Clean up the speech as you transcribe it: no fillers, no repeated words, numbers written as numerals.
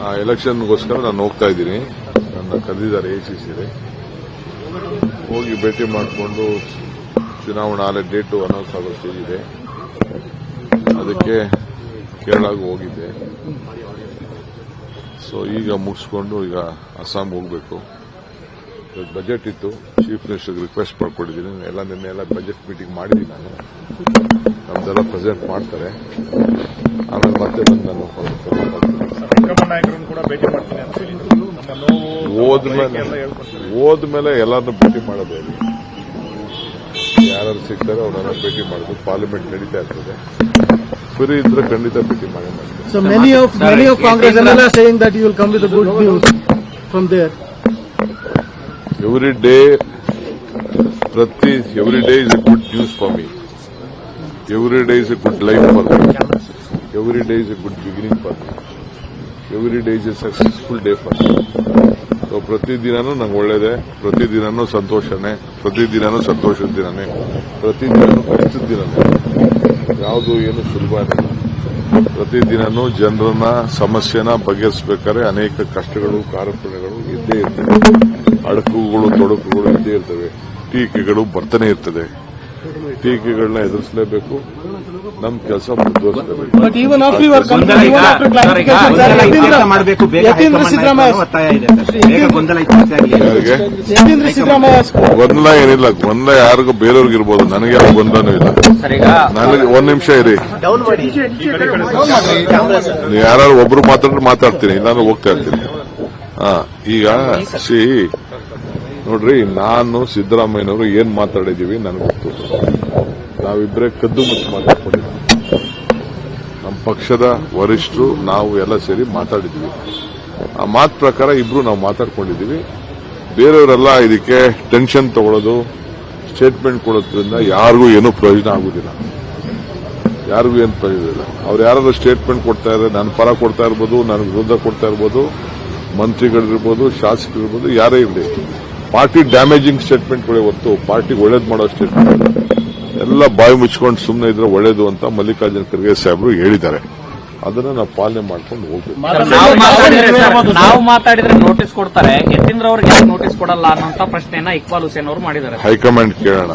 ಆ ಎಲೆಕ್ಷನ್ಗೋಸ್ಕರ ನಾನು ಹೋಗ್ತಾ ಇದ್ದೀನಿ. ನನ್ನ ಕರೆದಿದ್ದಾರೆ ಎಸಿಸಿಗೆ. ಹೋಗಿ ಭೇಟಿ ಮಾಡಿಕೊಂಡು ಚುನಾವಣಾ ಡೇಟು ಅನೌನ್ಸ್ ಆಗೋ ಸ್ಟೇಜ್ ಇದೆ. ಅದಕ್ಕೆ ಕೇರಳಗೆ ಹೋಗಿದ್ದೆ. ಸೊ ಈಗ ಮುಗಿಸ್ಕೊಂಡು ಈಗ ಅಸ್ಸಾಂಗೆ ಹೋಗಬೇಕು. ಬಜೆಟ್ ಇತ್ತು, ಚೀಫ್ ಮಿನಿಸ್ಟರ್ಗೆ ರಿಕ್ವೆಸ್ಟ್ ಮಾಡ್ಕೊಂಡಿದ್ದೀನಿ. ನಿನ್ನೆ ಬಜೆಟ್ ಮೀಟಿಂಗ್ ಮಾಡಿದ್ದೀನಿ. ನಾನು ನಮ್ದೆಲ್ಲ ಪ್ರೆಸೆಂಟ್ ಮಾಡ್ತಾರೆ. ಆಮೇಲೆ ಮತ್ತೆ ಬಂದು ನಾನು ಹೋದ್ಮೇಲೆ ಎಲ್ಲರನ್ನೂ ಭೇಟಿ ಮಾಡೋದು. ಯಾರು ಸಿಗ್ತಾರೆ ಅವರೆಲ್ಲ ಭೇಟಿ ಮಾಡೋದು. ಪಾರ್ಲಿಮೆಂಟ್ ನಡೀತಾ ಇರ್ತದೆ. ಫ್ರೀ ಇದ್ರೆ ಖಂಡಿತ ಭೇಟಿ ಮಾಡಿ ಮಾಡ್ತಾರೆ. So many of Congress are saying that you will come with a good news from there. Every day is a good news for me. Every day is a good life for me. Every day is a good beginning for me. Every day is a successful day for me. So ಪ್ರತಿದಿನನೂ ನಂಗೆ ಒಳ್ಳೇದೇ, ಪ್ರತಿದಿನನೂ ಸಂತೋಷನೇ, ಪ್ರತಿದಿನನೂ ಸಂತೋಷದ ದಿನನೇ, ಪ್ರತಿದಿನನೂ ಕಷ್ಟದ ದಿನನೇ. ಯಾವುದು ಏನು ಸುಲಭ ಇಲ್ಲ. ಪ್ರತಿದಿನನೂ ಜನರನ್ನ ಸಮಸ್ಯೆನ ಬಗೆಹರಿಸಬೇಕಾದ್ರೆ ಅನೇಕ ಕಷ್ಟಗಳು, ಕಾರ್ಪಣ್ಯಗಳು ಇದ್ದೇ ಇರ್ತವೆ. ಅಡಕುಗಳು, ತೊಡಕುಗಳು ಇದ್ದೇ ಇರ್ತವೆ. ಟೀಕೆಗಳು ಬರ್ತಾನೆ ಇರ್ತದೆ. ಟೀಕೆಗಳನ್ನ ಎದುರಿಸಲೇಬೇಕು. ನಮ್ಮ ಕೆಲಸ ಮುಂದುವರಿಸಲೇಬೇಕು. ಗೊಂದಲ ಏನಿಲ್ಲ. ಗೊಂದಲ ಯಾರಿಗೂ ಬೇರೆಯವ್ರಿಗೆ ಇರ್ಬೋದು, ನನಗೆ ಯಾವ ಗೊಂದಲನೂ ಇಲ್ಲ. ನನಗೆ ಒಂದ್ ನಿಮಿಷ ಇರಿ. ಯಾರು ಒಬ್ರು ಮಾತಾಡ್ತೀನಿ, ನಾನು ಹೋಗ್ತಾ ಇರ್ತೀನಿ. ಈಗ ನೋಡ್ರಿ, ನಾನು ಸಿದ್ದರಾಮಯ್ಯನವರು ಏನ್ ಮಾತಾಡಿದೀವಿ ನನಗೆ ಗೊತ್ತು. ನಾವಿಬ್ಬರೇ ಕದ್ದು ಮುಚ್ಚಿ ಮಾತಾಡ್ಕೊಂಡಿದ್ದೀವಿ. ನಮ್ಮ ಪಕ್ಷದ ವರಿಷ್ಠರು ನಾವು ಎಲ್ಲ ಸೇರಿ ಮಾತಾಡಿದ್ವಿ. ಆ ಮಾತು ಪ್ರಕಾರ ಇಬ್ರು ನಾವು ಮಾತಾಡ್ಕೊಂಡಿದ್ದೀವಿ. ಬೇರೆಯವರೆಲ್ಲ ಇದಕ್ಕೆ ಟೆನ್ಷನ್ ತಗೊಳ್ಳೋದು, ಸ್ಟೇಟ್ಮೆಂಟ್ ಕೊಡೋದ್ರಿಂದ ಯಾರಿಗೂ ಏನೂ ಪ್ರಯೋಜನ ಆಗುದಿಲ್ಲ. ಯಾರಿಗೂ ಏನು ಪ್ರಯೋಜನ ಇಲ್ಲ. ಅವ್ರು ಯಾರಾದ್ರೂ ಸ್ಟೇಟ್ಮೆಂಟ್ ಕೊಡ್ತಾ ಇದ್ದಾರೆ, ನನ್ನ ಪರ ಕೊಡ್ತಾ ಇರ್ಬೋದು, ನನ್ನ ವಿರುದ್ಧ ಕೊಡ್ತಾ ಇರ್ಬೋದು, ಮಂತ್ರಿಗಳಿರ್ಬೋದು, ಶಾಸಕರಿರ್ಬೋದು, ಯಾರೇ ಇರಲಿ. ಪಾರ್ಟಿ ಡ್ಯಾಮೇಜಿಂಗ್ ಸ್ಟೇಟ್ಮೆಂಟ್ಗಳೇ ಹೊರತು ಪಾರ್ಟಿಗೆ ಒಳ್ಳೇದು ಮಾಡೋ ಸ್ಟೇಟ್ಮೆಂಟ್ ಎಲ್ಲ ಬಾಯಿ ಮುಚ್ಕೊಂಡು ಸುಮ್ಮನೆ ಇದ್ರೆ ಒಳ್ಳೇದು ಅಂತ ಮಲ್ಲಿಕಾರ್ಜುನ ಖರ್ಗೆ ಸಾಹೇಬರು ಹೇಳಿದ್ದಾರೆ. ಅದನ್ನ ನಾವು ಪಾಲನೆ ಮಾಡ್ಕೊಂಡು ಹೋಗ್ಬೇಕು. ನಾವು ಮಾತಾಡಿದ್ರೆ ನೋಟಿಸ್ ಕೊಡ್ತಾರೆ, ಯತೀಂದ್ರವ್ರಿಗೆ ನೋಟಿಸ್ ಕೊಡಲ್ಲ ಅನ್ನೋ ಪ್ರಶ್ನೆಯನ್ನ ಇಕ್ಬಾಲ್ ಹುಸೇನ್ ಅವರು ಮಾಡಿದ್ದಾರೆ. ಹೈಕಮಾಂಡ್ ಕೇಳೋಣ.